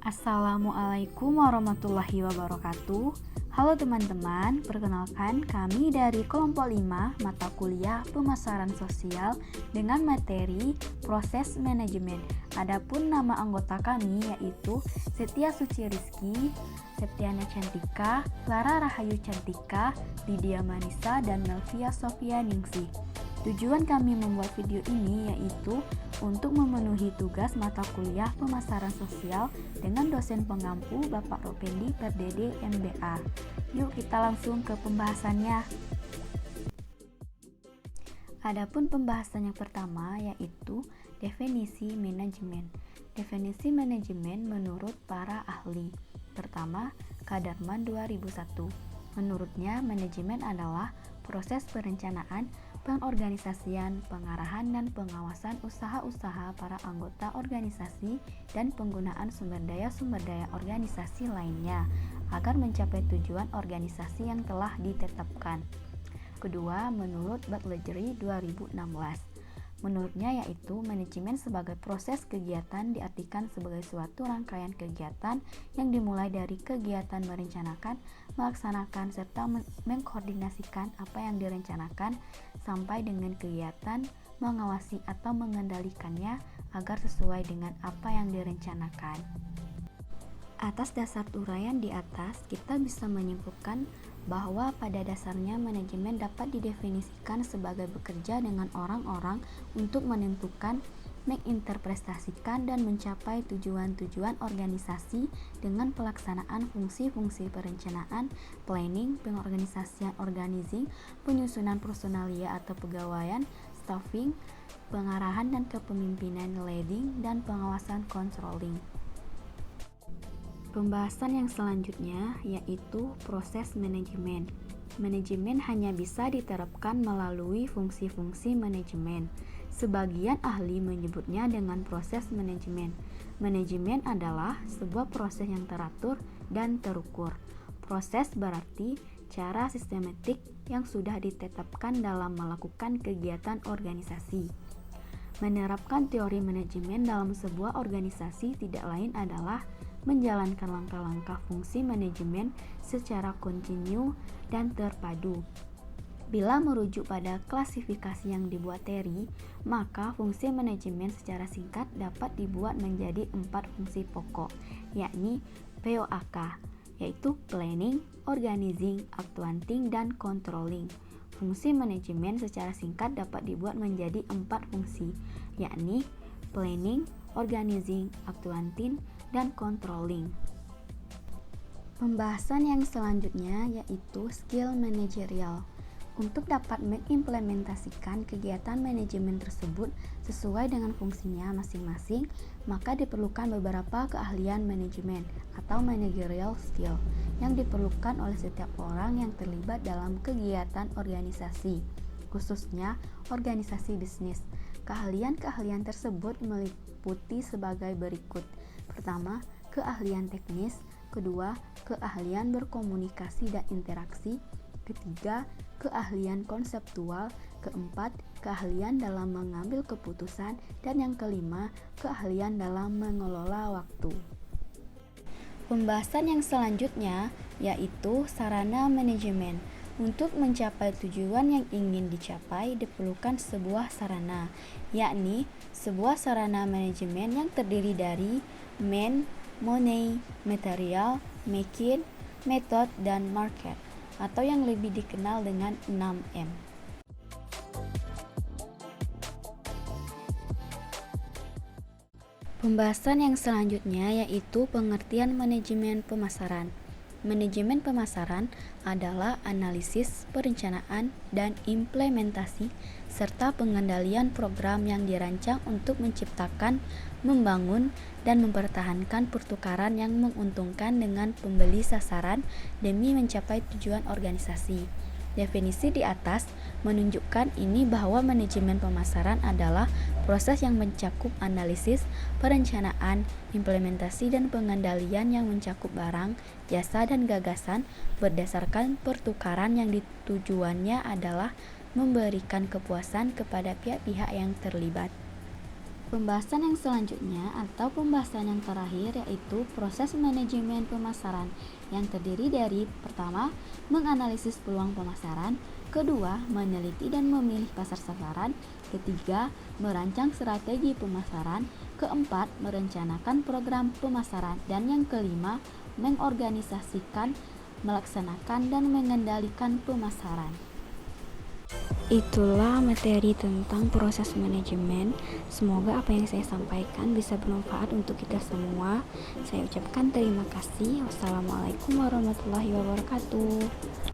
Assalamualaikum warahmatullahi wabarakatuh. Halo teman-teman, perkenalkan kami dari kelompok 5 mata kuliah pemasaran sosial dengan materi proses manajemen. Adapun nama anggota kami yaitu Setia Suci Rizky, Septiana Cantika, Clara Rahayu Cantika, Lydia Manisa, dan Melvia Sofia Ningsih. Tujuan kami membuat video ini yaitu untuk memenuhi tugas mata kuliah pemasaran sosial dengan dosen pengampu Bapak Ropendi Perdede MBA. Yuk kita langsung ke pembahasannya. Adapun pembahasan yang pertama yaitu definisi manajemen. Definisi manajemen menurut para ahli. Pertama, Kadarman 2001. Menurutnya, manajemen adalah proses perencanaan, pengorganisasian, pengarahan, dan pengawasan usaha-usaha para anggota organisasi dan penggunaan sumber daya organisasi lainnya agar mencapai tujuan organisasi yang telah ditetapkan. Kedua, menurut Butlegery 2016. Menurutnya yaitu manajemen sebagai proses kegiatan diartikan sebagai suatu rangkaian kegiatan yang dimulai dari kegiatan merencanakan, melaksanakan, serta mengkoordinasikan apa yang direncanakan sampai dengan kegiatan mengawasi atau mengendalikannya agar sesuai dengan apa yang direncanakan. Atas dasar uraian di atas, kita bisa menyimpulkan bahwa pada dasarnya manajemen dapat didefinisikan sebagai bekerja dengan orang-orang untuk menentukan, menginterpretasikan, dan mencapai tujuan-tujuan organisasi dengan pelaksanaan fungsi-fungsi perencanaan, planning, pengorganisasian organizing, penyusunan personalia atau pegawaian, staffing, pengarahan dan kepemimpinan leading, dan pengawasan controlling. Pembahasan yang selanjutnya yaitu proses manajemen. Manajemen hanya bisa diterapkan melalui fungsi-fungsi manajemen. Sebagian ahli menyebutnya dengan proses manajemen. Manajemen adalah sebuah proses yang teratur dan terukur. Proses berarti cara sistematik yang sudah ditetapkan dalam melakukan kegiatan organisasi. Menerapkan teori manajemen dalam sebuah organisasi tidak lain adalah menjalankan langkah-langkah fungsi manajemen secara kontinu dan terpadu. Bila merujuk pada klasifikasi yang dibuat Terry, maka fungsi manajemen secara singkat dapat dibuat menjadi 4 fungsi pokok, yakni POAK, yaitu planning, organizing, accounting, dan controlling. Fungsi manajemen secara singkat dapat dibuat menjadi 4 fungsi, yakni planning, organizing, accounting, dan controlling. Pembahasan yang selanjutnya yaitu skill manajerial. Untuk dapat mengimplementasikan kegiatan manajemen tersebut sesuai dengan fungsinya masing-masing, maka diperlukan beberapa keahlian manajemen atau managerial skill yang diperlukan oleh setiap orang yang terlibat dalam kegiatan organisasi, khususnya organisasi bisnis. Keahlian-keahlian tersebut meliputi sebagai berikut. Pertama, keahlian teknis. Kedua, keahlian berkomunikasi dan interaksi. Ketiga, keahlian konseptual. Keempat, keahlian dalam mengambil keputusan. Dan yang kelima, keahlian dalam mengelola waktu. Pembahasan yang selanjutnya yaitu sarana manajemen. Untuk mencapai tujuan yang ingin dicapai diperlukan sebuah sarana, yakni sebuah sarana manajemen yang terdiri dari man, money, material, machine, method, dan market, atau yang lebih dikenal dengan 6M. Pembahasan yang selanjutnya yaitu pengertian manajemen pemasaran. Manajemen pemasaran adalah analisis, perencanaan, dan implementasi serta pengendalian program yang dirancang untuk menciptakan, membangun, dan mempertahankan pertukaran yang menguntungkan dengan pembeli sasaran demi mencapai tujuan organisasi. Definisi di atas menunjukkan ini bahwa manajemen pemasaran adalah proses yang mencakup analisis, perencanaan, implementasi, dan pengendalian yang mencakup barang, jasa, dan gagasan berdasarkan pertukaran yang tujuannya adalah memberikan kepuasan kepada pihak-pihak yang terlibat. Pembahasan yang selanjutnya atau pembahasan yang terakhir yaitu proses manajemen pemasaran yang terdiri dari pertama, menganalisis peluang pemasaran, kedua, meneliti dan memilih pasar sasaran, ketiga, merancang strategi pemasaran, keempat, merencanakan program pemasaran, dan yang kelima, mengorganisasikan, melaksanakan, dan mengendalikan pemasaran. Itulah materi tentang proses manajemen. Semoga apa yang saya sampaikan bisa bermanfaat untuk kita semua. Saya ucapkan terima kasih. Wassalamualaikum warahmatullahi wabarakatuh.